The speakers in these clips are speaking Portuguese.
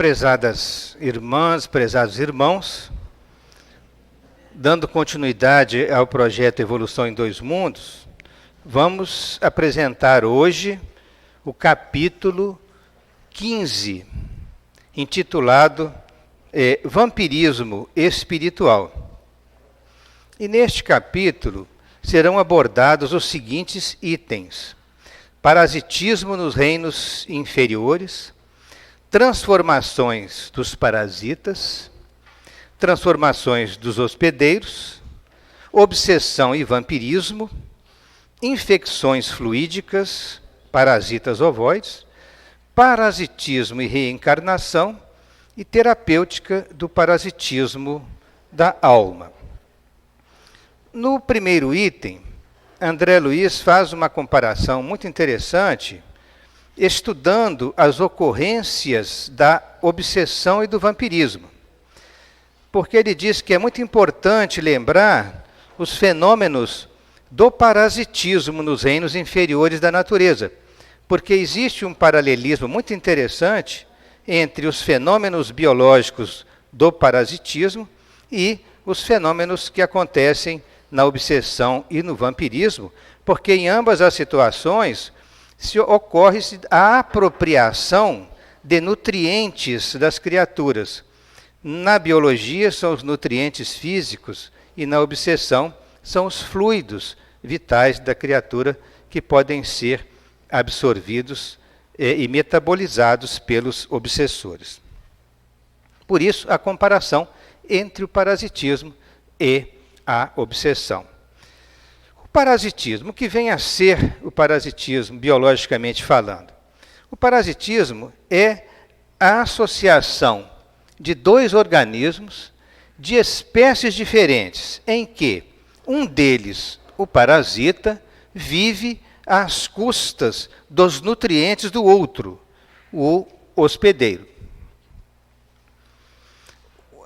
Prezadas irmãs, prezados irmãos, dando continuidade ao projeto Evolução em Dois Mundos, vamos apresentar hoje o capítulo 15, intitulado Vampirismo Espiritual. E neste capítulo serão abordados os seguintes itens: parasitismo nos reinos inferiores, transformações dos parasitas, transformações dos hospedeiros, obsessão e vampirismo, infecções fluídicas, parasitas ovoides, parasitismo e reencarnação e terapêutica do parasitismo da alma. No primeiro item, André Luiz faz uma comparação muito interessante, estudando as ocorrências da obsessão e do vampirismo. Porque ele diz que é muito importante lembrar os fenômenos do parasitismo nos reinos inferiores da natureza, porque existe um paralelismo muito interessante entre os fenômenos biológicos do parasitismo e os fenômenos que acontecem na obsessão e no vampirismo, porque em ambas as situações ocorre-se a apropriação de nutrientes das criaturas. Na biologia são os nutrientes físicos e na obsessão são os fluidos vitais da criatura que podem ser absorvidos e metabolizados pelos obsessores. Por isso, a comparação entre o parasitismo e a obsessão. O parasitismo, o que vem a ser o parasitismo, biologicamente falando? O parasitismo é a associação de dois organismos de espécies diferentes, em que um deles, o parasita, vive às custas dos nutrientes do outro, o hospedeiro.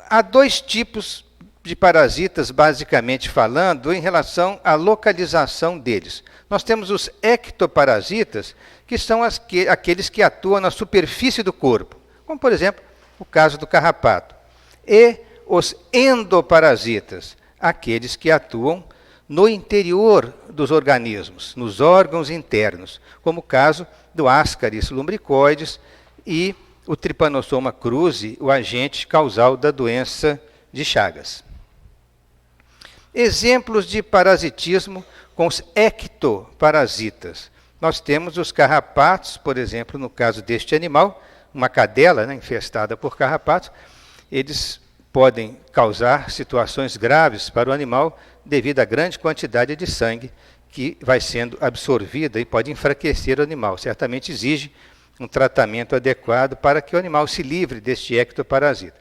Há dois tipos de parasitas, basicamente falando, em relação à localização deles. Nós temos os ectoparasitas, que são aqueles que atuam na superfície do corpo, como, por exemplo, o caso do carrapato. E os endoparasitas, aqueles que atuam no interior dos organismos, nos órgãos internos, como o caso do Ascaris lumbricoides e o Trypanosoma cruzi, o agente causal da doença de Chagas. Exemplos de parasitismo com os ectoparasitas. Nós temos os carrapatos, por exemplo, no caso deste animal, uma cadela, infestada por carrapatos, eles podem causar situações graves para o animal devido à grande quantidade de sangue que vai sendo absorvida e pode enfraquecer o animal. Certamente exige um tratamento adequado para que o animal se livre deste ectoparasita.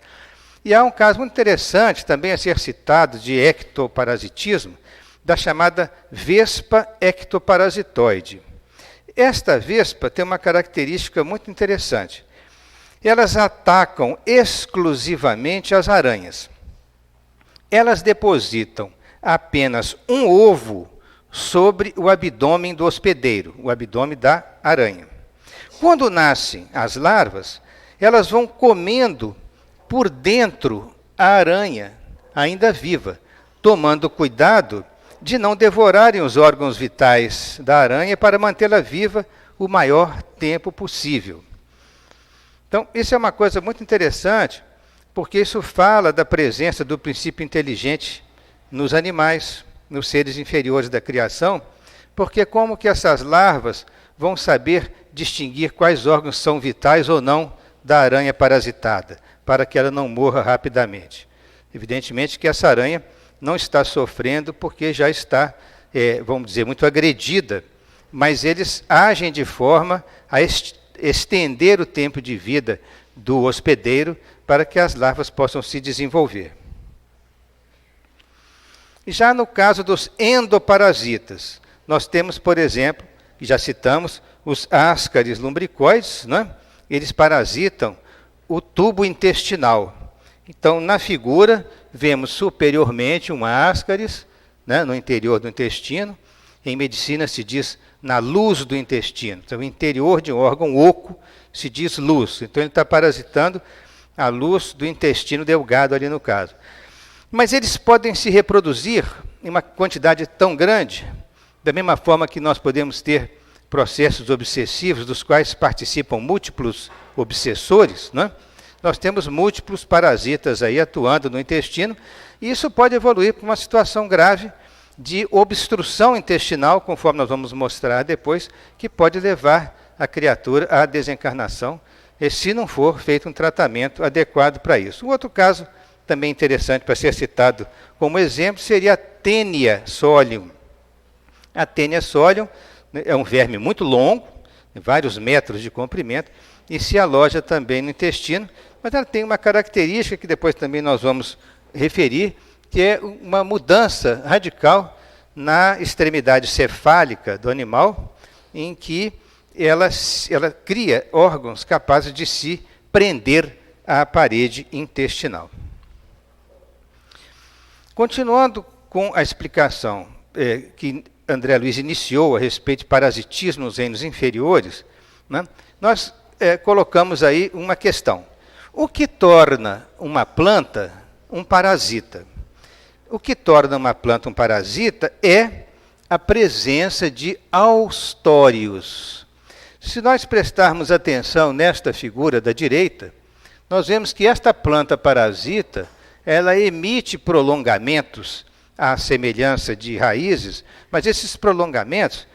E há um caso muito interessante também a ser citado de ectoparasitismo, da chamada vespa ectoparasitoide. Esta vespa tem uma característica muito interessante. Elas atacam exclusivamente as aranhas. Elas depositam apenas um ovo sobre o abdômen do hospedeiro, o abdômen da aranha. Quando nascem as larvas, elas vão comendo por dentro a aranha, ainda viva, tomando cuidado de não devorarem os órgãos vitais da aranha para mantê-la viva o maior tempo possível. Então, isso é uma coisa muito interessante, porque isso fala da presença do princípio inteligente nos animais, nos seres inferiores da criação, porque como que essas larvas vão saber distinguir quais órgãos são vitais ou não da aranha parasitada, para que ela não morra rapidamente. Evidentemente que essa aranha não está sofrendo porque já está, vamos dizer, muito agredida, mas eles agem de forma a estender o tempo de vida do hospedeiro para que as larvas possam se desenvolver. Já no caso dos endoparasitas, nós temos, por exemplo, que já citamos, os Ascaris lumbricoides, eles parasitam o tubo intestinal. Então, na figura, vemos superiormente um Ascaris, no interior do intestino. Em medicina se diz na luz do intestino. Então, o interior de um órgão oco se diz luz. Então, ele está parasitando à luz do intestino delgado ali no caso. Mas eles podem se reproduzir em uma quantidade tão grande, da mesma forma que nós podemos ter processos obsessivos dos quais participam múltiplos obsessores, né? Nós temos múltiplos parasitas aí atuando no intestino, e isso pode evoluir para uma situação grave de obstrução intestinal, conforme nós vamos mostrar depois, que pode levar a criatura à desencarnação, e se não for feito um tratamento adequado para isso. Um outro caso também interessante para ser citado como exemplo seria a Taenia solium. A Taenia solium é um verme muito longo, vários metros de comprimento, e se aloja também no intestino, mas ela tem uma característica que depois também nós vamos referir, que é uma mudança radical na extremidade cefálica do animal, em que ela cria órgãos capazes de se prender à parede intestinal. Continuando com a explicação que André Luiz iniciou a respeito de parasitismo nos reinos inferiores, né, nós colocamos aí uma questão. O que torna uma planta um parasita? O que torna uma planta um parasita é a presença de austórios. Se nós prestarmos atenção nesta figura da direita, nós vemos que esta planta parasita, ela emite prolongamentos à semelhança de raízes, mas esses prolongamentos,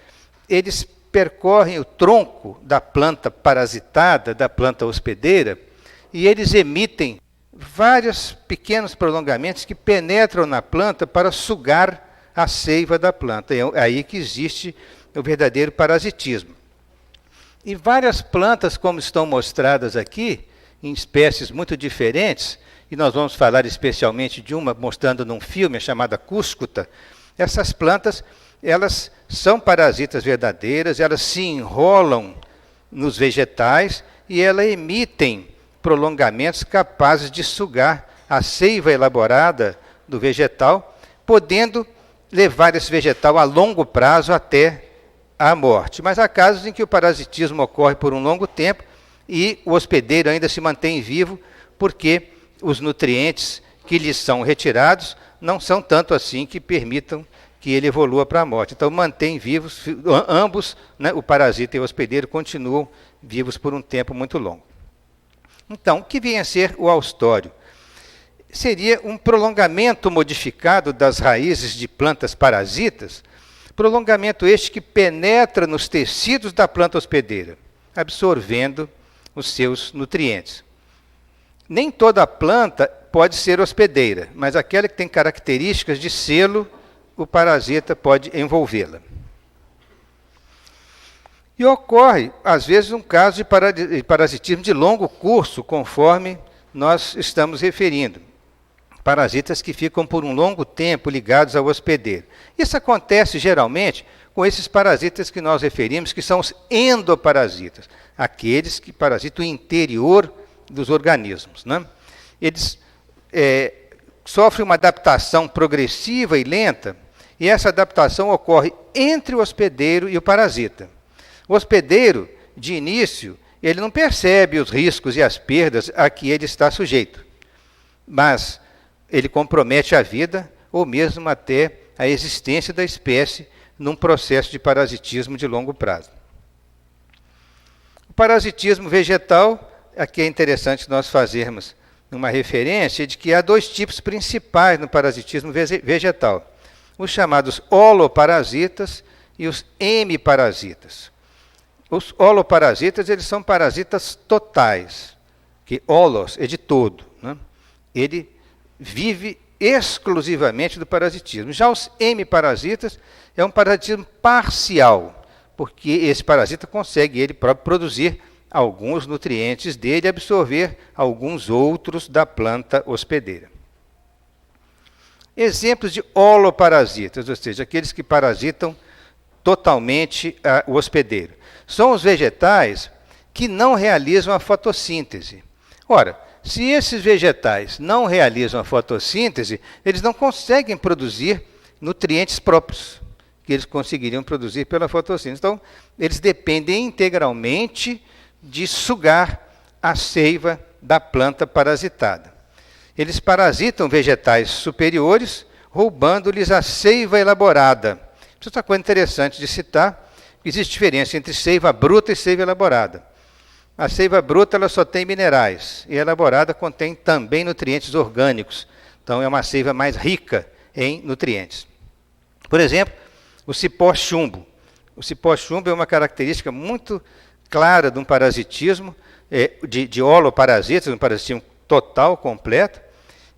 eles percorrem o tronco da planta parasitada, da planta hospedeira, e eles emitem vários pequenos prolongamentos que penetram na planta para sugar a seiva da planta. É aí que existe o verdadeiro parasitismo. E várias plantas, como estão mostradas aqui, em espécies muito diferentes, e nós vamos falar especialmente de uma mostrando num filme chamada Cúscuta, essas plantas, elas são parasitas verdadeiras, elas se enrolam nos vegetais e elas emitem prolongamentos capazes de sugar a seiva elaborada do vegetal, podendo levar esse vegetal a longo prazo até a morte. Mas há casos em que o parasitismo ocorre por um longo tempo e o hospedeiro ainda se mantém vivo porque os nutrientes que lhes são retirados não são tanto assim que permitam que ele evolua para a morte. Então, mantém vivos, ambos, né, o parasita e o hospedeiro, continuam vivos por um tempo muito longo. Então, o que vem a ser o austório? Seria um prolongamento modificado das raízes de plantas parasitas, prolongamento este que penetra nos tecidos da planta hospedeira, absorvendo os seus nutrientes. Nem toda planta pode ser hospedeira, mas aquela que tem características de selo, o parasita pode envolvê-la. E ocorre, às vezes, um caso de parasitismo de longo curso, conforme nós estamos referindo. Parasitas que ficam por um longo tempo ligados ao hospedeiro. Isso acontece, geralmente, com esses parasitas que nós referimos, que são os endoparasitas, aqueles que parasitam o interior dos organismos, né? Eles sofrem uma adaptação progressiva e lenta, e essa adaptação ocorre entre o hospedeiro e o parasita. O hospedeiro, de início, ele não percebe os riscos e as perdas a que ele está sujeito, mas ele compromete a vida ou mesmo até a existência da espécie num processo de parasitismo de longo prazo. O parasitismo vegetal, aqui é interessante nós fazermos uma referência de que há dois tipos principais no parasitismo vegetal: os chamados holoparasitas e os hemiparasitas. Os holoparasitas, eles são parasitas totais, que holos é de todo, né? Ele vive exclusivamente do parasitismo. Já os hemiparasitas é um parasitismo parcial, porque esse parasita consegue ele próprio produzir alguns nutrientes dele e absorver alguns outros da planta hospedeira. Exemplos de holoparasitas, ou seja, aqueles que parasitam totalmente o hospedeiro, são os vegetais que não realizam a fotossíntese. Ora, se esses vegetais não realizam a fotossíntese, eles não conseguem produzir nutrientes próprios, que eles conseguiriam produzir pela fotossíntese. Então, eles dependem integralmente de sugar a seiva da planta parasitada. Eles parasitam vegetais superiores, roubando-lhes a seiva elaborada. Isso é uma coisa interessante de citar. Existe diferença entre seiva bruta e seiva elaborada. A seiva bruta ela só tem minerais, e a elaborada contém também nutrientes orgânicos. Então é uma seiva mais rica em nutrientes. Por exemplo, o cipó-chumbo. O cipó-chumbo é uma característica muito clara de um parasitismo, de holoparasitas, um parasitismo total, completo,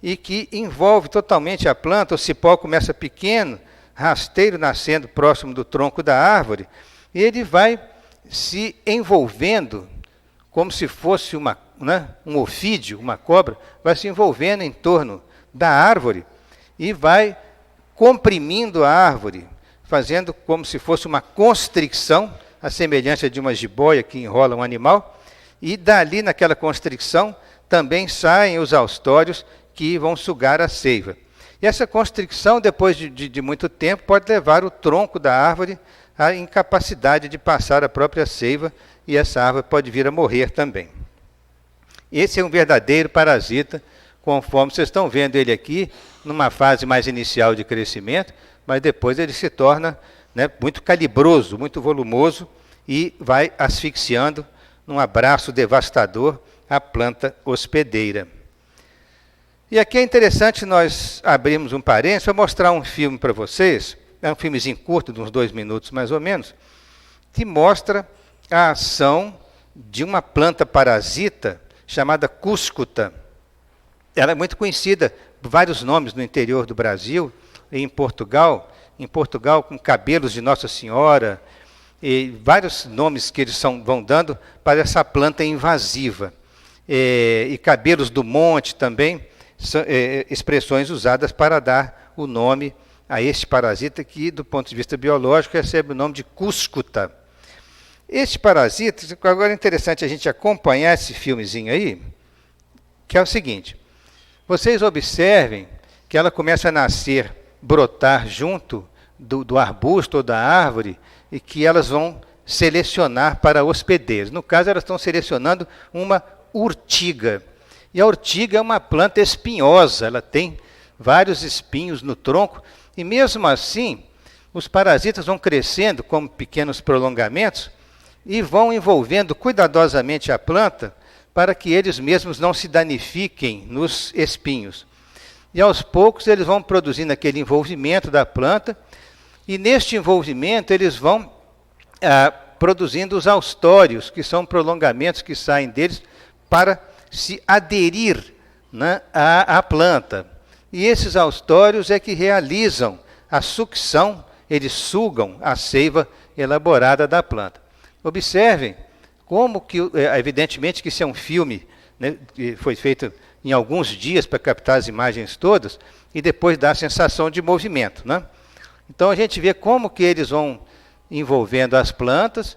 e que envolve totalmente a planta. O cipó começa pequeno, rasteiro, nascendo próximo do tronco da árvore, e ele vai se envolvendo como se fosse um ofídio, uma cobra, vai se envolvendo em torno da árvore e vai comprimindo a árvore, fazendo como se fosse uma constricção, a semelhança de uma jiboia que enrola um animal, e dali, naquela constricção, também saem os austórios que vão sugar a seiva. E essa constricção, depois de muito tempo, pode levar o tronco da árvore à incapacidade de passar a própria seiva, e essa árvore pode vir a morrer também. Esse é um verdadeiro parasita, conforme vocês estão vendo ele aqui, numa fase mais inicial de crescimento, mas depois ele se torna muito calibroso, muito volumoso, e vai asfixiando num abraço devastador a planta hospedeira. E aqui é interessante nós abrirmos um parênteses para mostrar um filme para vocês, é um filmezinho curto, de uns 2 minutos mais ou menos, que mostra a ação de uma planta parasita chamada cúscuta. Ela é muito conhecida por vários nomes no interior do Brasil e em Portugal com cabelos de Nossa Senhora, e vários nomes que eles vão dando para essa planta invasiva. E cabelos do monte também, são expressões usadas para dar o nome a este parasita que, do ponto de vista biológico, recebe o nome de cúscuta. Este parasita, agora é interessante a gente acompanhar esse filmezinho aí, que é o seguinte: vocês observem que ela começa a nascer, brotar junto do arbusto ou da árvore, e que elas vão selecionar para hospedeiros. No caso, elas estão selecionando uma urtiga. E a urtiga é uma planta espinhosa, ela tem vários espinhos no tronco, e mesmo assim, os parasitas vão crescendo como pequenos prolongamentos, e vão envolvendo cuidadosamente a planta para que eles mesmos não se danifiquem nos espinhos. E aos poucos eles vão produzindo aquele envolvimento da planta, e neste envolvimento eles vão produzindo os austórios, que são prolongamentos que saem deles para se aderir à planta. E esses austórios é que realizam a sucção, eles sugam a seiva elaborada da planta. Observem como que, evidentemente que isso é um filme, que foi feito em alguns dias para captar as imagens todas, e depois dá a sensação de movimento. Então a gente vê como que eles vão envolvendo as plantas,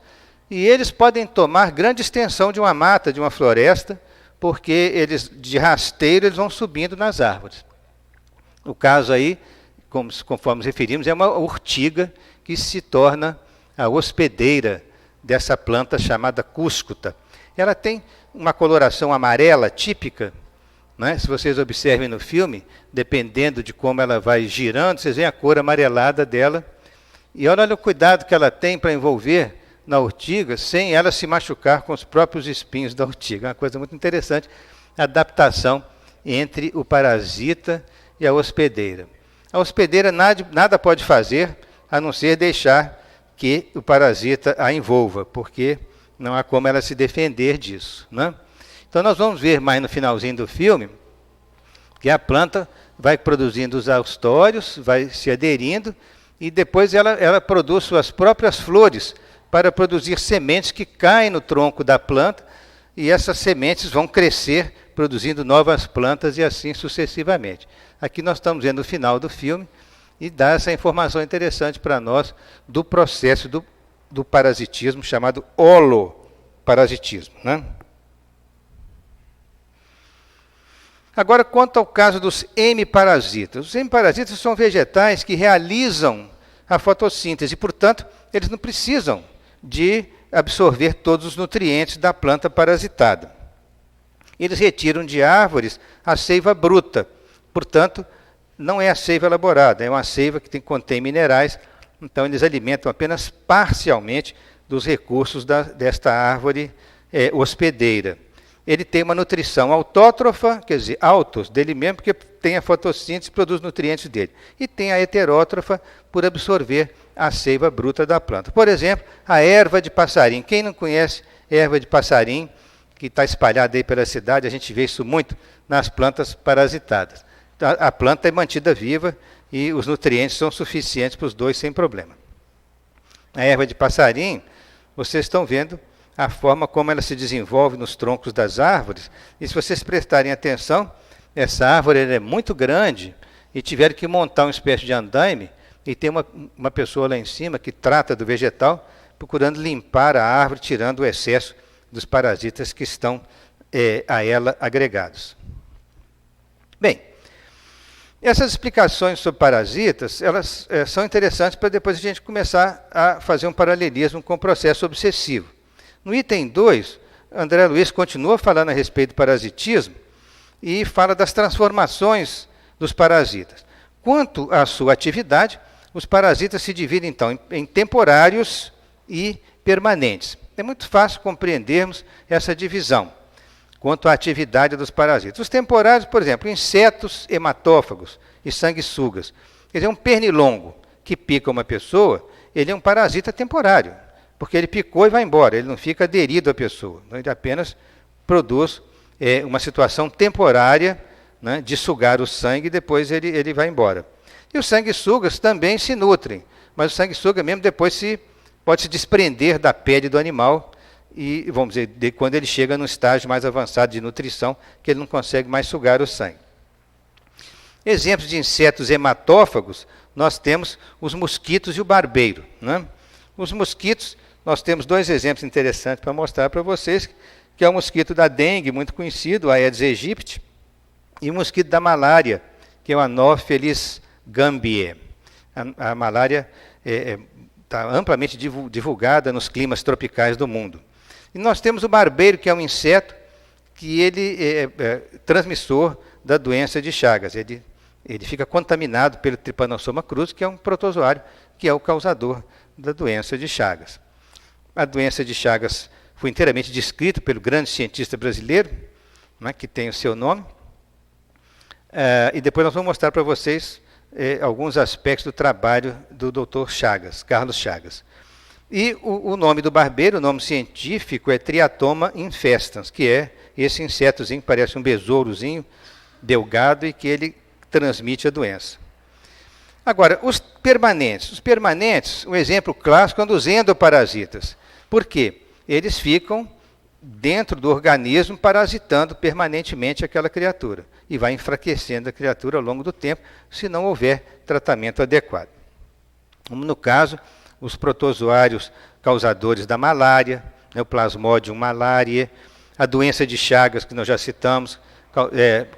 e eles podem tomar grande extensão de uma mata, de uma floresta, porque eles, de rasteiro, eles vão subindo nas árvores. O caso aí, conforme nos referimos, é uma urtiga que se torna a hospedeira dessa planta chamada cúscuta. Ela tem uma coloração amarela típica, se vocês observem no filme, dependendo de como ela vai girando, vocês veem a cor amarelada dela. E olha o cuidado que ela tem para envolver na urtiga, sem ela se machucar com os próprios espinhos da urtiga. É uma coisa muito interessante, a adaptação entre o parasita e a hospedeira. A hospedeira nada pode fazer, a não ser deixar que o parasita a envolva, porque não há como ela se defender disso. Então nós vamos ver mais no finalzinho do filme que a planta vai produzindo os austórios, vai se aderindo, e depois ela produz suas próprias flores para produzir sementes que caem no tronco da planta, e essas sementes vão crescer, produzindo novas plantas e assim sucessivamente. Aqui nós estamos vendo o final do filme, e dá essa informação interessante para nós do processo do parasitismo, chamado holoparasitismo. Agora, quanto ao caso dos hemiparasitas. Os hemiparasitas são vegetais que realizam a fotossíntese, e, portanto, eles não precisam de absorver todos os nutrientes da planta parasitada. eles retiram de árvores a seiva bruta. Portanto, não é a seiva elaborada, é uma seiva que contém minerais, então eles alimentam apenas parcialmente dos recursos desta árvore hospedeira. Ele tem uma nutrição autótrofa, quer dizer, autos dele mesmo, porque tem a fotossíntese e produz nutrientes dele. E tem a heterótrofa, por absorver a seiva bruta da planta. Por exemplo, a erva de passarim. Quem não conhece erva de passarim, que está espalhada aí pela cidade, a gente vê isso muito nas plantas parasitadas. A planta é mantida viva e os nutrientes são suficientes para os dois sem problema. A erva de passarim, vocês estão vendo a forma como ela se desenvolve nos troncos das árvores. E se vocês prestarem atenção, essa árvore é muito grande e tiveram que montar uma espécie de andaime e tem uma pessoa lá em cima que trata do vegetal, procurando limpar a árvore, tirando o excesso dos parasitas que estão a ela agregados. Bem, essas explicações sobre parasitas, elas são interessantes para depois a gente começar a fazer um paralelismo com o processo obsessivo. No item 2, André Luiz continua falando a respeito do parasitismo e fala das transformações dos parasitas. Quanto à sua atividade, os parasitas se dividem, então, em temporários e permanentes. É muito fácil compreendermos essa divisão quanto à atividade dos parasitas. Os temporários, por exemplo, insetos hematófagos e sanguessugas. Quer dizer, um pernilongo que pica uma pessoa, ele é um parasita temporário, porque ele picou e vai embora, ele não fica aderido à pessoa. Então, ele apenas produz uma situação temporária, né, de sugar o sangue e depois ele vai embora. E os sanguessugas também se nutrem, mas o sanguessuga mesmo depois pode se desprender da pele do animal e, vamos dizer, quando ele chega num estágio mais avançado de nutrição, que ele não consegue mais sugar o sangue. Exemplos de insetos hematófagos, nós temos os mosquitos e o barbeiro, né? Os mosquitos, nós temos dois exemplos interessantes para mostrar para vocês, que é o mosquito da dengue, muito conhecido, o Aedes aegypti, e o mosquito da malária, que é o Anopheles gambiae. A malária está amplamente divulgada nos climas tropicais do mundo. E nós temos o barbeiro, que é um inseto que ele é transmissor da doença de Chagas. Ele fica contaminado pelo Trypanosoma cruzi, que é um protozoário, que é o causador da doença de Chagas. A doença de Chagas foi inteiramente descrita pelo grande cientista brasileiro, né, que tem o seu nome. E depois nós vamos mostrar para vocês alguns aspectos do trabalho do Dr. Chagas, Carlos Chagas. E o nome do barbeiro, o nome científico, é Triatoma infestans, que é esse insetozinho que parece um besourozinho delgado e que ele transmite a doença. Agora, os permanentes, um exemplo clássico é dos endoparasitas. Por quê? Eles ficam dentro do organismo parasitando permanentemente aquela criatura e vai enfraquecendo a criatura ao longo do tempo, se não houver tratamento adequado. Como no caso, os protozoários causadores da malária, o Plasmodium malariae, a doença de Chagas, que nós já citamos,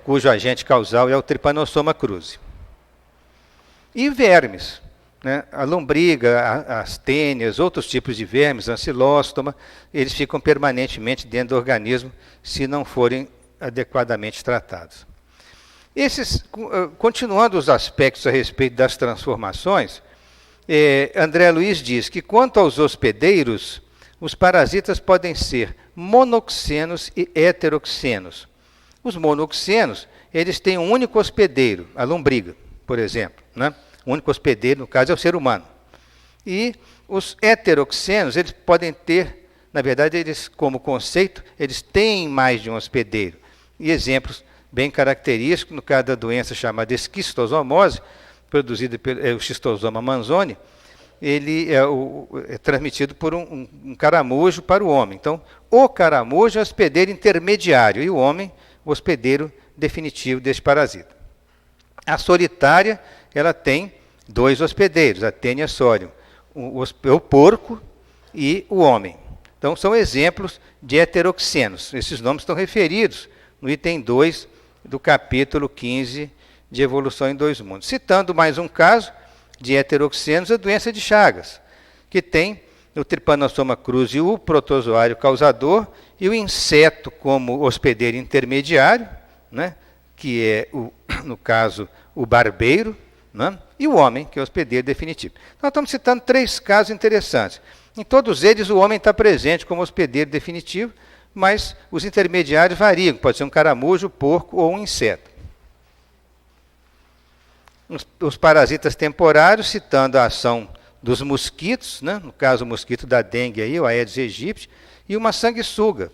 cujo agente causal é o Trypanosoma cruzi. E vermes, né? A lombriga, as tênias, outros tipos de vermes, ancilóstoma, eles ficam permanentemente dentro do organismo se não forem adequadamente tratados. Continuando os aspectos a respeito das transformações, André Luiz diz que, quanto aos hospedeiros, os parasitas podem ser monoxenos e heteroxenos. Os monoxenos, eles têm um único hospedeiro, a lombriga, por exemplo, né? O único hospedeiro, no caso, é o ser humano. E os heteroxenos, eles podem ter, na verdade, eles, como conceito, eles têm mais de um hospedeiro. E exemplos bem característicos, no caso da doença chamada esquistossomose, produzida pelo Schistosoma manzoni, ele é transmitido por um caramujo para o homem. Então, o caramujo é o hospedeiro intermediário e o homem, o hospedeiro definitivo deste parasita. A solitária, ela tem dois hospedeiros, a Taenia sorium, o porco e o homem. Então, são exemplos de heteroxenos. Esses nomes estão referidos no item 2 do capítulo 15 de Evolução em Dois Mundos. Citando mais um caso de heteroxenos, a doença de Chagas, que tem o Trypanosoma cruzi, o protozoário causador, e o inseto como hospedeiro intermediário, né, que é, no caso, o barbeiro, né, e o homem, que é o hospedeiro definitivo. Nós estamos citando 3 casos interessantes. Em todos eles, o homem está presente como hospedeiro definitivo, mas os intermediários variam, pode ser um caramujo, porco ou um inseto. Os parasitas temporários, citando a ação dos mosquitos, né? No caso o mosquito da dengue, aí, o Aedes aegypti, e uma sanguessuga,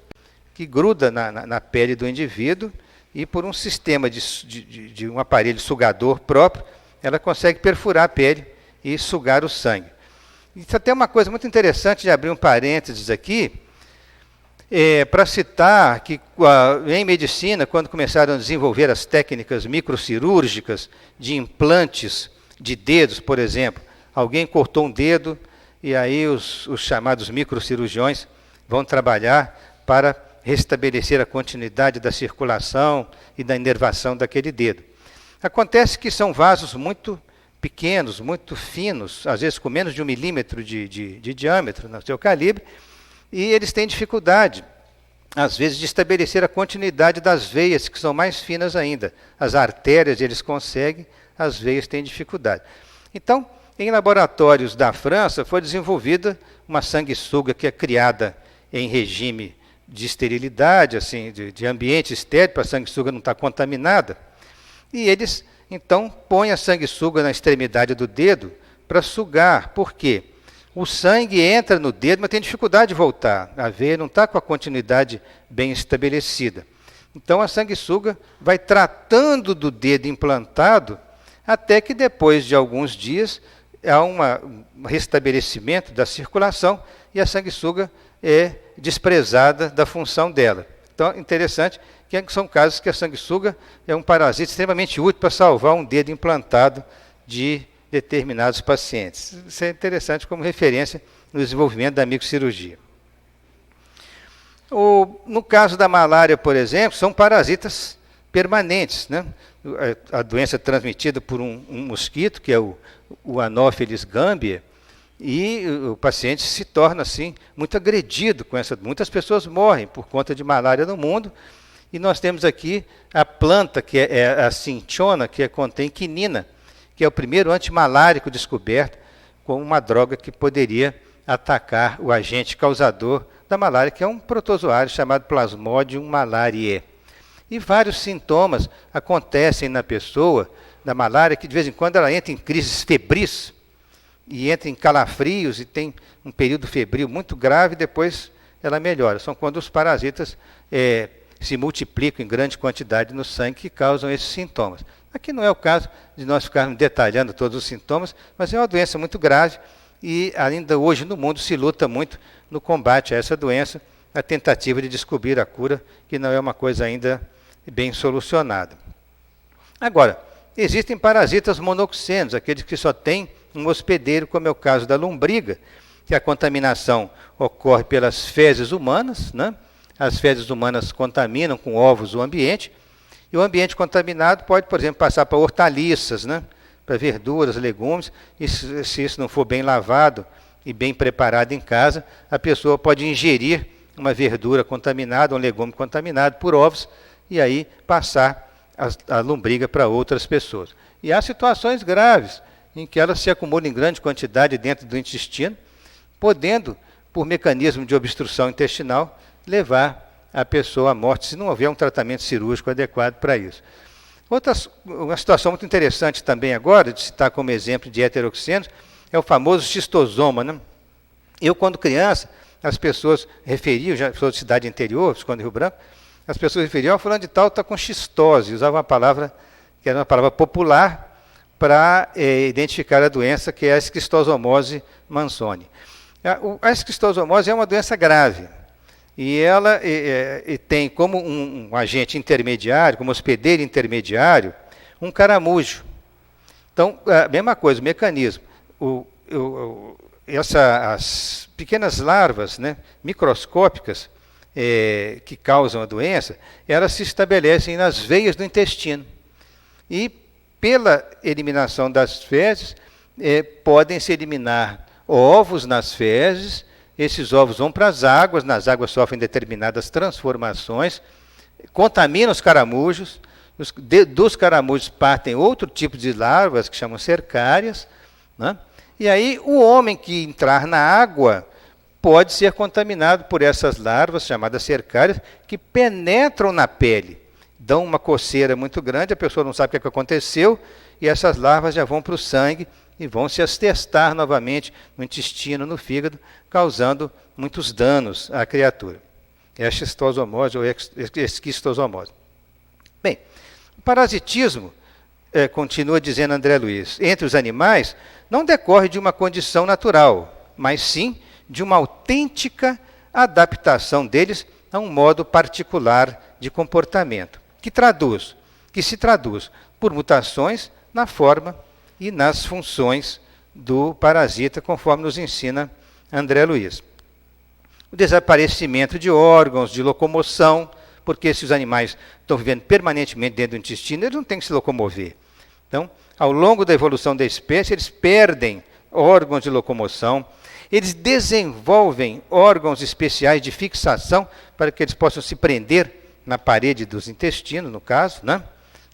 que gruda na pele do indivíduo e por um sistema de um aparelho sugador próprio, ela consegue perfurar a pele e sugar o sangue. Isso até é uma coisa muito interessante de abrir um parênteses aqui, para citar que em medicina, quando começaram a desenvolver as técnicas microcirúrgicas de implantes de dedos, por exemplo, alguém cortou um dedo e aí os chamados microcirurgiões vão trabalhar para restabelecer a continuidade da circulação e da inervação daquele dedo. Acontece que são vasos muito pequenos, muito finos, às vezes com menos de 1 milímetro de diâmetro no seu calibre, e eles têm dificuldade, às vezes, de estabelecer a continuidade das veias, que são mais finas ainda. As artérias eles conseguem, as veias têm dificuldade. Então, em laboratórios da França, foi desenvolvida uma sanguessuga que é criada em regime de esterilidade, assim, de ambiente estéril, para a sanguessuga não estar contaminada. E eles, então, põem a sanguessuga na extremidade do dedo para sugar. Por quê? O sangue entra no dedo, mas tem dificuldade de voltar. A veia não está com a continuidade bem estabelecida. Então, a sanguessuga vai tratando do dedo implantado, até que depois de alguns dias há um restabelecimento da circulação e a sanguessuga é desprezada da função dela. Então, interessante que são casos que a sanguessuga é um parasita extremamente útil para salvar um dedo implantado de determinados pacientes. Isso é interessante como referência no desenvolvimento da microcirurgia. No caso da malária, por exemplo, são parasitas permanentes, né? A doença é transmitida por um mosquito, que é o Anopheles gambia, e o paciente se torna, assim, muito agredido com essa. Muitas pessoas morrem por conta de malária no mundo, e nós temos aqui a planta, que é a cinchona, que contém quinina, que é o primeiro antimalárico descoberto como uma droga que poderia atacar o agente causador da malária, que é um protozoário chamado Plasmodium malariae. E vários sintomas acontecem na pessoa da malária, que de vez em quando ela entra em crises febris, e entra em calafrios, e tem um período febril muito grave, e depois ela melhora. São quando os parasitas se multiplicam em grande quantidade no sangue que causam esses sintomas. Aqui não é o caso de nós ficarmos detalhando todos os sintomas, mas é uma doença muito grave e ainda hoje no mundo se luta muito no combate a essa doença, a tentativa de descobrir a cura, que não é uma coisa ainda bem solucionada. Agora, existem parasitas monoxênicos, aqueles que só têm um hospedeiro, como é o caso da lombriga, que a contaminação ocorre pelas fezes humanas, né? As fezes humanas contaminam com ovos o ambiente, e o ambiente contaminado pode, por exemplo, passar para hortaliças, né? Para verduras, legumes, e se isso não for bem lavado e bem preparado em casa, a pessoa pode ingerir uma verdura contaminada, um legume contaminado por ovos, e aí passar a lombriga para outras pessoas. E há situações graves em que elas se acumulam em grande quantidade dentro do intestino, podendo, por mecanismo de obstrução intestinal, levar a pessoa à morte, se não houver um tratamento cirúrgico adequado para isso. Uma situação muito interessante também agora, de citar como exemplo de heteroxenos, é o famoso xistosoma, né? Eu, quando criança, as pessoas referiam, já sou de cidade interior, escondo Rio Branco, as pessoas referiam, fulano de tal está com xistose, usavam uma palavra que era uma palavra popular para identificar a doença, que é a esquistosomose Manzoni. A esquistosomose é uma doença grave, e ela tem como um agente intermediário, como hospedeiro intermediário, um caramujo. Então, a mesma coisa, o mecanismo. As pequenas larvas, né, microscópicas que causam a doença, elas se estabelecem nas veias do intestino. E, pela eliminação das fezes, podem se eliminar ovos nas fezes esses ovos vão para as águas, nas águas sofrem determinadas transformações, contaminam os caramujos, dos caramujos partem outro tipo de larvas que chamam cercárias, né? E aí o homem que entrar na água pode ser contaminado por essas larvas chamadas cercárias que penetram na pele, dão uma coceira muito grande, a pessoa não sabe o que aconteceu e essas larvas já vão para o sangue e vão se atestar novamente no intestino, no fígado, causando muitos danos à criatura. É a xistosoomose ou esquistosoomose. Bem, o parasitismo, continua dizendo André Luiz, entre os animais não decorre de uma condição natural, mas sim de uma autêntica adaptação deles a um modo particular de comportamento, que se traduz por mutações na forma e nas funções do parasita, conforme nos ensina André Luiz. O desaparecimento de órgãos de locomoção, porque se os animais estão vivendo permanentemente dentro do intestino, eles não têm que se locomover. Então, ao longo da evolução da espécie, eles perdem órgãos de locomoção, eles desenvolvem órgãos especiais de fixação para que eles possam se prender na parede dos intestinos, no caso, né,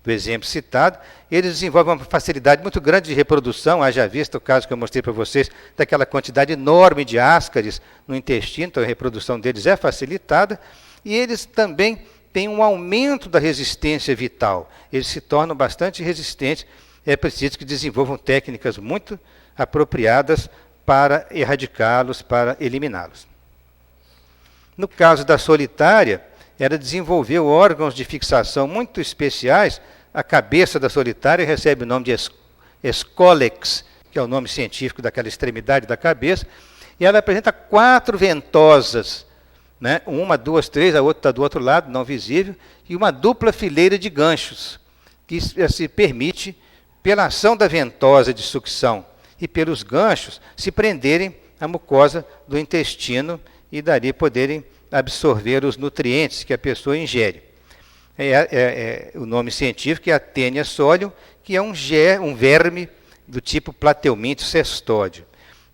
do exemplo citado. Eles desenvolvem uma facilidade muito grande de reprodução, haja vista o caso que eu mostrei para vocês, daquela quantidade enorme de ascaris no intestino, então a reprodução deles é facilitada, e eles também têm um aumento da resistência vital. Eles se tornam bastante resistentes, é preciso que desenvolvam técnicas muito apropriadas para erradicá-los, para eliminá-los. No caso da solitária, ela desenvolveu órgãos de fixação muito especiais. A cabeça da solitária recebe o nome de escólex, que é o nome científico daquela extremidade da cabeça, e ela apresenta 4 ventosas, né? Uma, 2, 3, a outra está do outro lado, não visível, e uma dupla fileira de ganchos, que se permite, pela ação da ventosa de sucção e pelos ganchos, se prenderem à mucosa do intestino e dali poderem absorver os nutrientes que a pessoa ingere. O nome científico é a Taenia solium, que é um verme do tipo Plateuminto cestódio.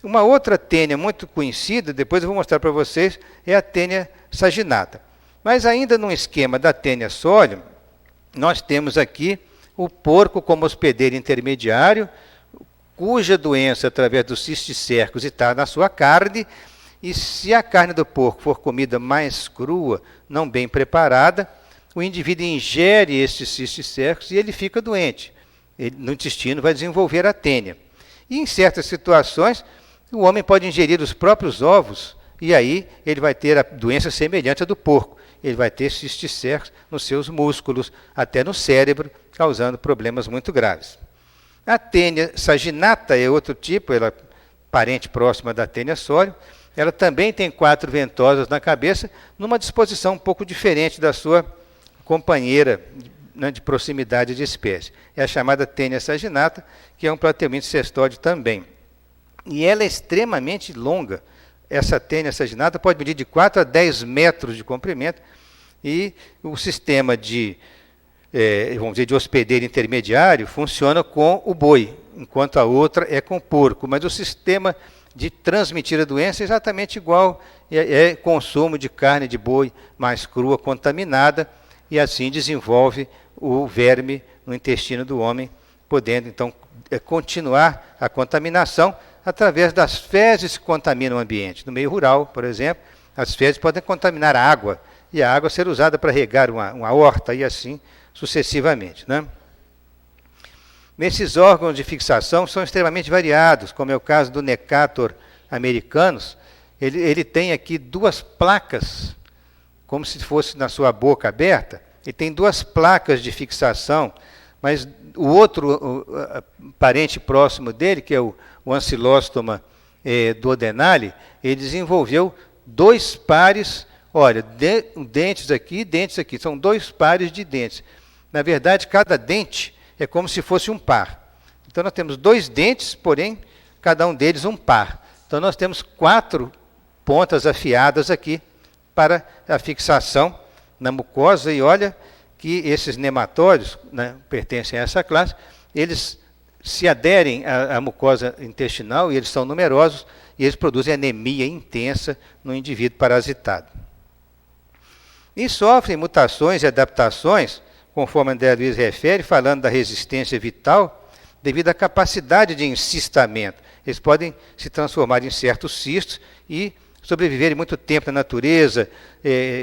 Uma outra tênia muito conhecida, depois eu vou mostrar para vocês, é a Taenia saginata. Mas ainda no esquema da Taenia solium, nós temos aqui o porco como hospedeiro intermediário, cuja doença, através dos cisticercos, está na sua carne, e se a carne do porco for comida mais crua, não bem preparada, o indivíduo ingere estes cisticercos e ele fica doente. Ele, no intestino vai desenvolver a tênia. E em certas situações, o homem pode ingerir os próprios ovos e aí ele vai ter a doença semelhante à do porco. Ele vai ter cisticercos nos seus músculos, até no cérebro, causando problemas muito graves. A Taenia saginata é outro tipo, ela é parente próxima da Taenia solium. Ela também tem 4 ventosas na cabeça, numa disposição um pouco diferente da sua companheira, né, de proximidade de espécie. É a chamada Taenia saginata, que é um Plateuminto cestódio também. E ela é extremamente longa. Essa Taenia saginata pode medir de 4 a 10 metros de comprimento, e o sistema de, vamos dizer, de hospedeiro intermediário funciona com o boi, enquanto a outra é com o porco. Mas o sistema de transmitir a doença é exatamente igual, é consumo de carne de boi mais crua, contaminada, e assim desenvolve o verme no intestino do homem, podendo então continuar a contaminação através das fezes que contaminam o ambiente. No meio rural, por exemplo, as fezes podem contaminar a água, e a água ser usada para regar uma horta, e assim sucessivamente, né? Esses órgãos de fixação são extremamente variados, como é o caso do Necator americanus. Ele tem aqui 2 placas, como se fosse na sua boca aberta. Ele tem 2 placas de fixação, mas o outro parente próximo dele, que é o Ancylostoma duodenale, ele desenvolveu 2 pares, olha, dentes aqui e dentes aqui. São 2 pares de dentes. Na verdade, cada dente é como se fosse um par. Então nós temos 2 dentes, porém, cada um deles um par. Então nós temos 4 pontas afiadas aqui para a fixação na mucosa, e olha que esses nematóides, né, pertencem a essa classe, eles se aderem à mucosa intestinal, e eles são numerosos, e eles produzem anemia intensa no indivíduo parasitado. E sofrem mutações e adaptações, conforme André Luiz refere, falando da resistência vital, devido à capacidade de encistamento. Eles podem se transformar em certos cistos e sobreviverem muito tempo na natureza,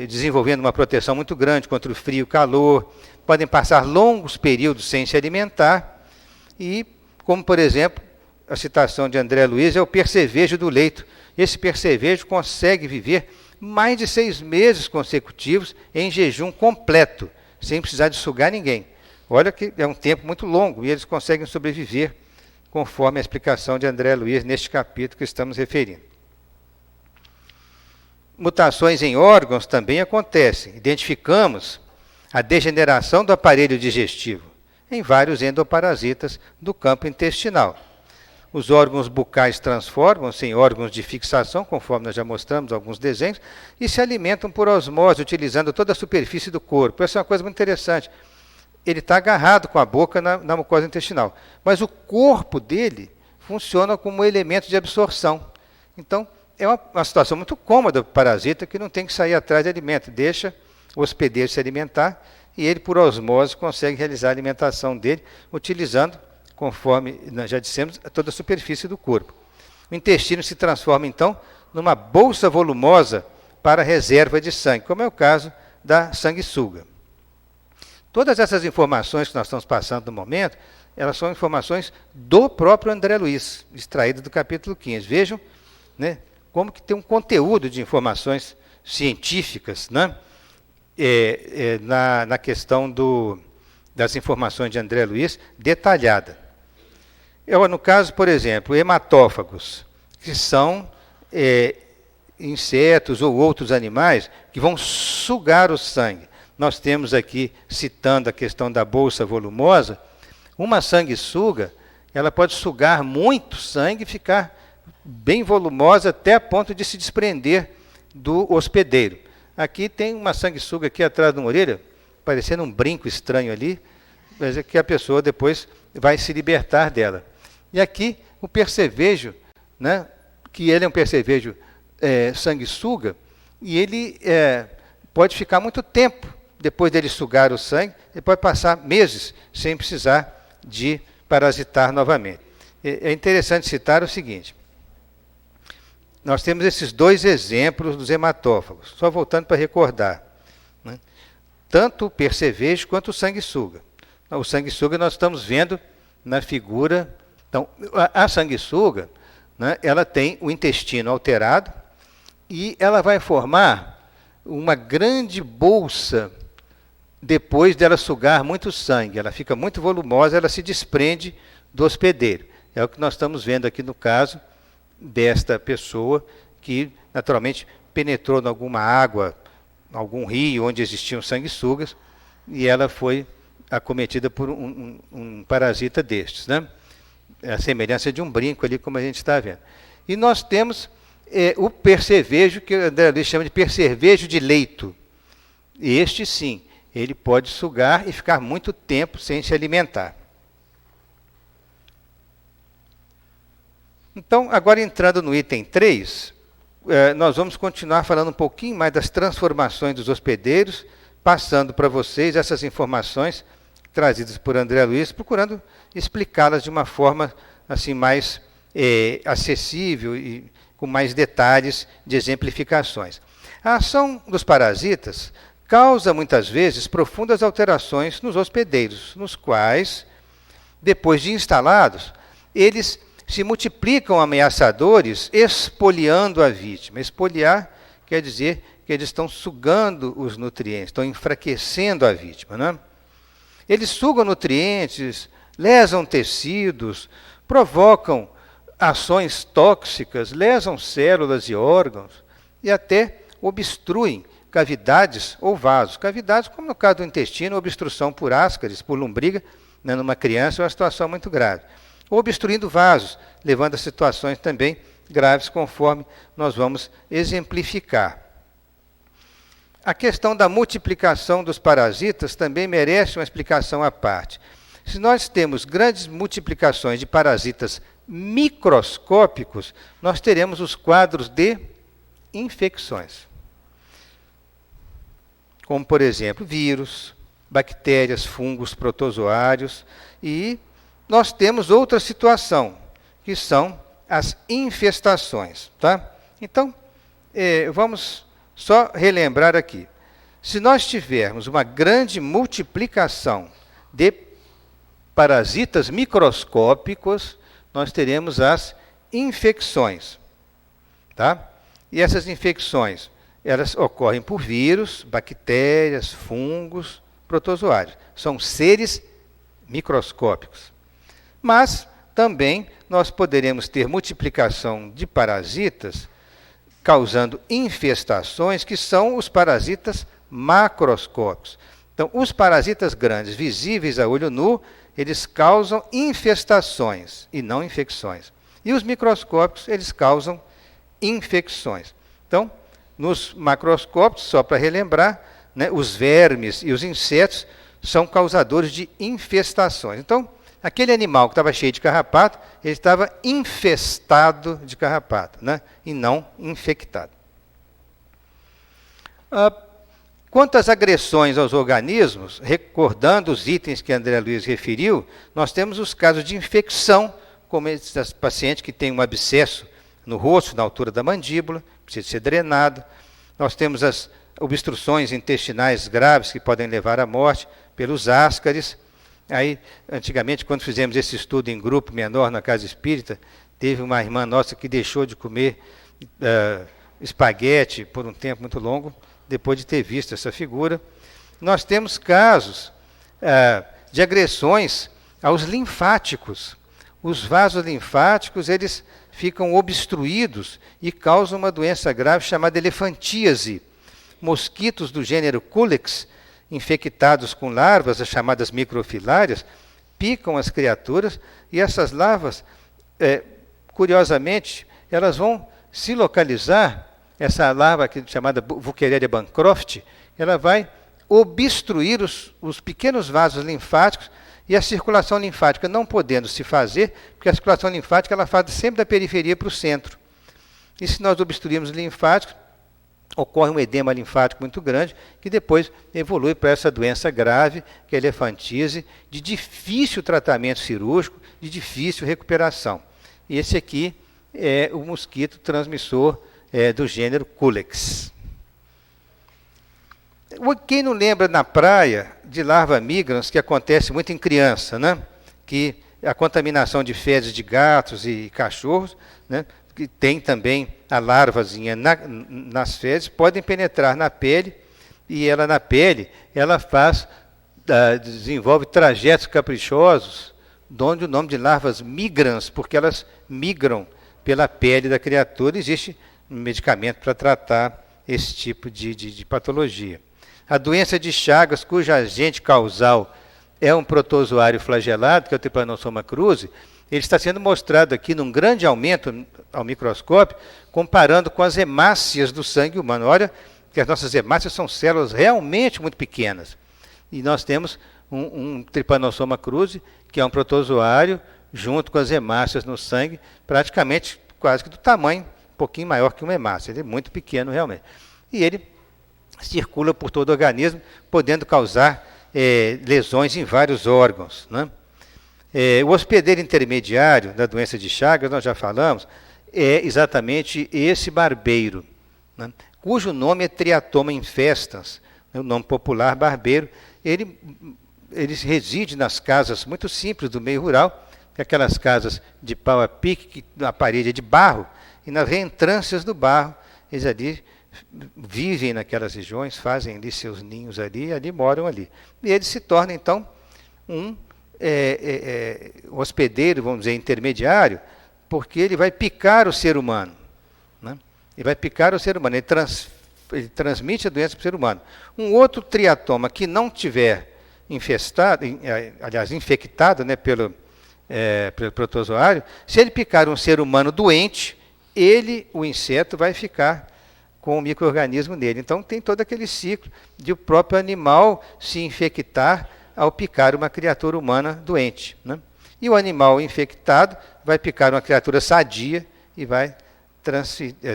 desenvolvendo uma proteção muito grande contra o frio e o calor, podem passar longos períodos sem se alimentar, e, como por exemplo, a citação de André Luiz é o percevejo do leito. Esse percevejo consegue viver mais de 6 meses consecutivos em jejum completo, sem precisar de sugar ninguém. Olha que é um tempo muito longo e eles conseguem sobreviver, conforme a explicação de André Luiz neste capítulo que estamos referindo. Mutações em órgãos também acontecem. Identificamos a degeneração do aparelho digestivo em vários endoparasitas do campo intestinal. Os órgãos bucais transformam-se em órgãos de fixação, conforme nós já mostramos alguns desenhos, e se alimentam por osmose, utilizando toda a superfície do corpo. Essa é uma coisa muito interessante. Ele está agarrado com a boca na mucosa intestinal, mas o corpo dele funciona como elemento de absorção. Então, é uma situação muito cômoda para o parasita, que não tem que sair atrás de alimento, deixa o hospedeiro se alimentar e ele, por osmose, consegue realizar a alimentação dele, utilizando, conforme nós já dissemos, toda a superfície do corpo. O intestino se transforma, então, numa bolsa volumosa para reserva de sangue, como é o caso da sanguessuga. Todas essas informações que nós estamos passando no momento, elas são informações do próprio André Luiz, extraídas do capítulo 15. Vejam, né, como que tem um conteúdo de informações científicas, né, na questão das informações de André Luiz, detalhada. No caso, por exemplo, hematófagos, que são insetos ou outros animais que vão sugar o sangue. Nós temos aqui, citando a questão da bolsa volumosa, uma sanguessuga, ela pode sugar muito sangue e ficar bem volumosa até a ponto de se desprender do hospedeiro. Aqui tem uma sanguessuga aqui atrás de uma orelha, parecendo um brinco estranho ali, mas é que a pessoa depois vai se libertar dela. E aqui o percevejo, né, que ele é um percevejo sanguessuga, e ele pode ficar muito tempo depois dele sugar o sangue, ele pode passar meses sem precisar de parasitar novamente. É interessante citar o seguinte: nós temos esses 2 exemplos dos hematófagos, só voltando para recordar, né? Tanto o percevejo quanto o sanguessuga. O sanguessuga nós estamos vendo na figura. Então, a sanguessuga, né, ela tem o intestino alterado e ela vai formar uma grande bolsa depois dela sugar muito sangue. Ela fica muito volumosa, ela se desprende do hospedeiro. É o que nós estamos vendo aqui no caso desta pessoa que, naturalmente, penetrou em alguma água, algum rio onde existiam sanguessugas, e ela foi acometida por um parasita destes, né? A semelhança de um brinco ali, como a gente está vendo. E nós temos o percevejo, que o André Luiz chama de percevejo de leito. Este, sim, ele pode sugar e ficar muito tempo sem se alimentar. Então, agora entrando no item 3, nós vamos continuar falando um pouquinho mais das transformações dos hospedeiros, passando para vocês essas informações trazidas por André Luiz, procurando explicá-las de uma forma assim mais acessível e com mais detalhes de exemplificações. A ação dos parasitas causa muitas vezes profundas alterações nos hospedeiros, nos quais, depois de instalados, eles se multiplicam ameaçadores, espoliando a vítima. Espoliar quer dizer que eles estão sugando os nutrientes, estão enfraquecendo a vítima, né? Eles sugam nutrientes, lesam tecidos, provocam ações tóxicas, lesam células e órgãos e até obstruem cavidades ou vasos. Cavidades, como no caso do intestino, obstrução por ascaris, por lombriga, né, numa criança é uma situação muito grave. Ou obstruindo vasos, levando a situações também graves, conforme nós vamos exemplificar. A questão da multiplicação dos parasitas também merece uma explicação à parte. Se nós temos grandes multiplicações de parasitas microscópicos, nós teremos os quadros de infecções. Como, por exemplo, vírus, bactérias, fungos, protozoários. E nós temos outra situação, que são as infestações. Tá? Então, vamos só relembrar aqui. Se nós tivermos uma grande multiplicação de parasitas microscópicos, nós teremos as infecções. Tá? E essas infecções, elas ocorrem por vírus, bactérias, fungos, protozoários. São seres microscópicos. Mas também nós poderemos ter multiplicação de parasitas causando infestações, que são os parasitas macroscópicos. Então, os parasitas grandes, visíveis a olho nu, eles causam infestações e não infecções. E os microscópicos, eles causam infecções. Então, nos macroscópios, só para relembrar, né, os vermes e os insetos são causadores de infestações. Então, aquele animal que estava cheio de carrapato, ele estava infestado de carrapato, né, e não infectado. Quanto às agressões aos organismos, recordando os itens que André Luiz referiu, nós temos os casos de infecção, como esse paciente que tem um abscesso no rosto, na altura da mandíbula, precisa ser drenado. Nós temos as obstruções intestinais graves que podem levar à morte pelos ascaris. Aí, antigamente, quando fizemos esse estudo em grupo menor na casa espírita, teve uma irmã nossa que deixou de comer espaguete por um tempo muito longo, depois de ter visto essa figura. Nós temos casos de agressões aos linfáticos. Os vasos linfáticos, eles ficam obstruídos e causam uma doença grave chamada elefantíase. Mosquitos do gênero Culex, infectados com larvas, as chamadas microfilárias, picam as criaturas e essas larvas, curiosamente, elas vão se localizar, essa larva aqui, chamada Wuchereria bancroft, ela vai obstruir os pequenos vasos linfáticos e a circulação linfática não podendo se fazer, porque a circulação linfática ela faz sempre da periferia para o centro. E se nós obstruirmos os linfáticos, ocorre um edema linfático muito grande, que depois evolui para essa doença grave, que é a elefantíase, de difícil tratamento cirúrgico, de difícil recuperação. E esse aqui é o mosquito transmissor do gênero Culex. Quem não lembra na praia de larva migrans, que acontece muito em criança, né? Que a contaminação de fezes de gatos e cachorros, né? Que tem também a larvazinha nas fezes, podem penetrar na pele, e ela na pele, ela desenvolve trajetos caprichosos, onde o nome de larvas migrans, porque elas migram pela pele da criatura. Existe um medicamento para tratar esse tipo de patologia. A doença de Chagas, cuja agente causal é um protozoário flagelado, que é o Trypanosoma cruzi, ele está sendo mostrado aqui num grande aumento ao microscópio, comparando com as hemácias do sangue humano. Olha que as nossas hemácias são células realmente muito pequenas. E nós temos um Trypanosoma cruzi, que é um protozoário, junto com as hemácias no sangue, praticamente quase que do tamanho, um pouquinho maior que uma hemácia. Ele é muito pequeno realmente. E ele circula por todo o organismo, podendo causar lesões em vários órgãos, né? O hospedeiro intermediário da doença de Chagas, nós já falamos, é exatamente esse barbeiro, né? Cujo nome é Triatoma infestans, né? O nome popular barbeiro. Ele reside nas casas muito simples do meio rural, aquelas casas de pau a pique, que a parede é de barro, e nas reentrâncias do barro, eles ali vivem naquelas regiões, fazem ali seus ninhos ali, e ali moram ali. E ele se torna, então, um hospedeiro, vamos dizer, intermediário, porque ele vai picar o ser humano, né? Ele vai picar o ser humano, ele transmite a doença para o ser humano. Um outro triatoma que não tiver infestado, aliás, infectado, né, pelo protozoário, se ele picar um ser humano doente, o inseto, vai ficar com o micro-organismo nele. Então tem todo aquele ciclo de o próprio animal se infectar ao picar uma criatura humana doente, né? E o animal infectado vai picar uma criatura sadia e vai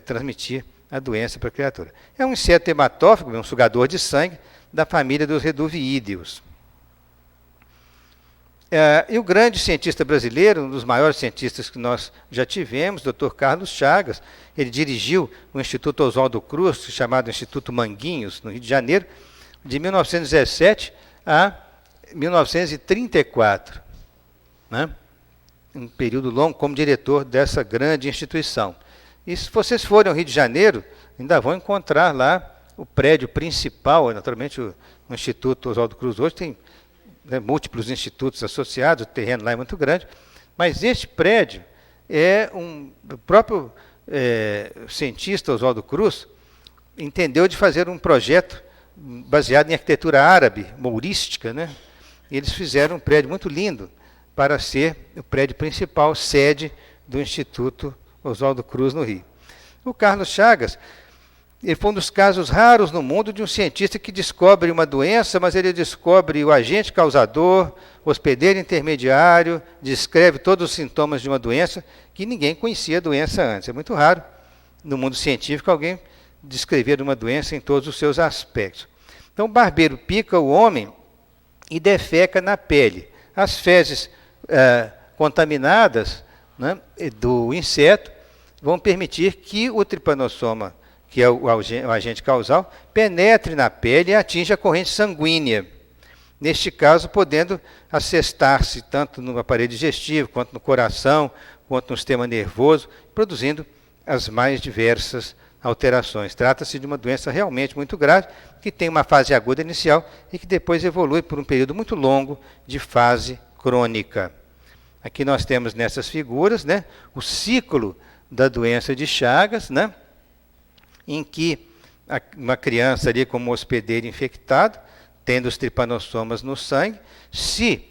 transmitir a doença para a criatura. É um inseto hematófago, um sugador de sangue, da família dos reduviídeos. E o grande cientista brasileiro, um dos maiores cientistas que nós já tivemos, Dr. Carlos Chagas, ele dirigiu o Instituto Oswaldo Cruz, chamado Instituto Manguinhos, no Rio de Janeiro, de 1917 a 1934. Né? Um período longo como diretor dessa grande instituição. E se vocês forem ao Rio de Janeiro, ainda vão encontrar lá o prédio principal. Naturalmente, o Instituto Oswaldo Cruz hoje tem múltiplos institutos associados, o terreno lá é muito grande, mas este prédio o próprio cientista Oswaldo Cruz entendeu de fazer um projeto baseado em arquitetura árabe, mourística, né? E eles fizeram um prédio muito lindo para ser o prédio principal, sede do Instituto Oswaldo Cruz no Rio. O Carlos Chagas, ele foi um dos casos raros no mundo de um cientista que descobre uma doença, mas ele descobre o agente causador, o hospedeiro intermediário, descreve todos os sintomas de uma doença que ninguém conhecia a doença antes. É muito raro no mundo científico alguém descrever uma doença em todos os seus aspectos. Então o barbeiro pica o homem e defeca na pele. As fezes contaminadas, né, do inseto vão permitir que o tripanossoma, que é o agente causal, penetre na pele e atinja a corrente sanguínea. Neste caso, podendo assestar-se tanto no aparelho digestivo, quanto no coração, quanto no sistema nervoso, produzindo as mais diversas alterações. Trata-se de uma doença realmente muito grave, que tem uma fase aguda inicial e que depois evolui por um período muito longo de fase crônica. Aqui nós temos nessas figuras, né, o ciclo da doença de Chagas, né, em que uma criança ali como hospedeiro infectado, tendo os tripanossomas no sangue, se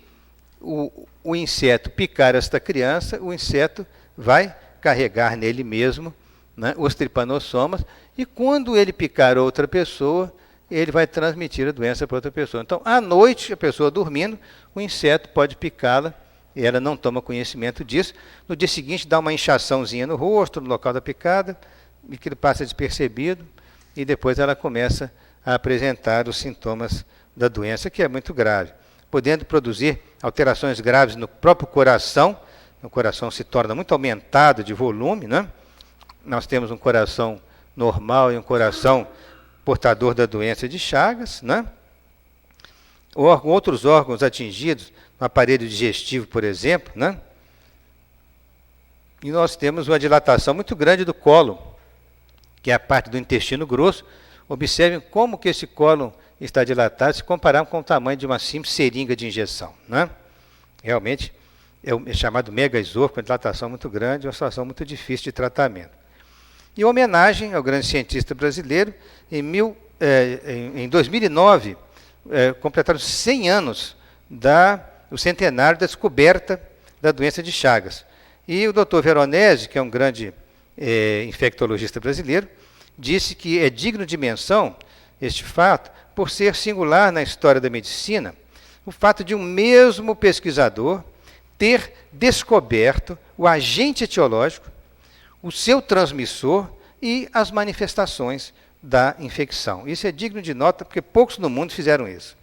o inseto picar esta criança, o inseto vai carregar nele mesmo, né, os tripanossomas, e quando ele picar outra pessoa, ele vai transmitir a doença para outra pessoa. Então, à noite, a pessoa dormindo, o inseto pode picá-la, e ela não toma conhecimento disso. No dia seguinte, dá uma inchaçãozinha no rosto, no local da picada, e que ele passa despercebido, e depois ela começa a apresentar os sintomas da doença, que é muito grave, podendo produzir alterações graves no próprio coração. O coração se torna muito aumentado de volume, né? Nós temos um coração normal e um coração portador da doença de Chagas, né? Outros órgãos atingidos, no aparelho digestivo, por exemplo, né? E nós temos uma dilatação muito grande do cólon, que é a parte do intestino grosso. Observem como que esse cólon está dilatado se comparar com o tamanho de uma simples seringa de injeção, né? Realmente é chamado megaesôfago, uma dilatação muito grande, uma situação muito difícil de tratamento. Em homenagem ao grande cientista brasileiro, em 2009, completaram 100 anos do centenário da descoberta da doença de Chagas. E o Dr. Veronese, que é um grande infectologista brasileiro, disse que é digno de menção este fato por ser singular na história da medicina, o fato de um mesmo pesquisador ter descoberto o agente etiológico, o seu transmissor e as manifestações da infecção. Isso é digno de nota, porque poucos no mundo fizeram isso.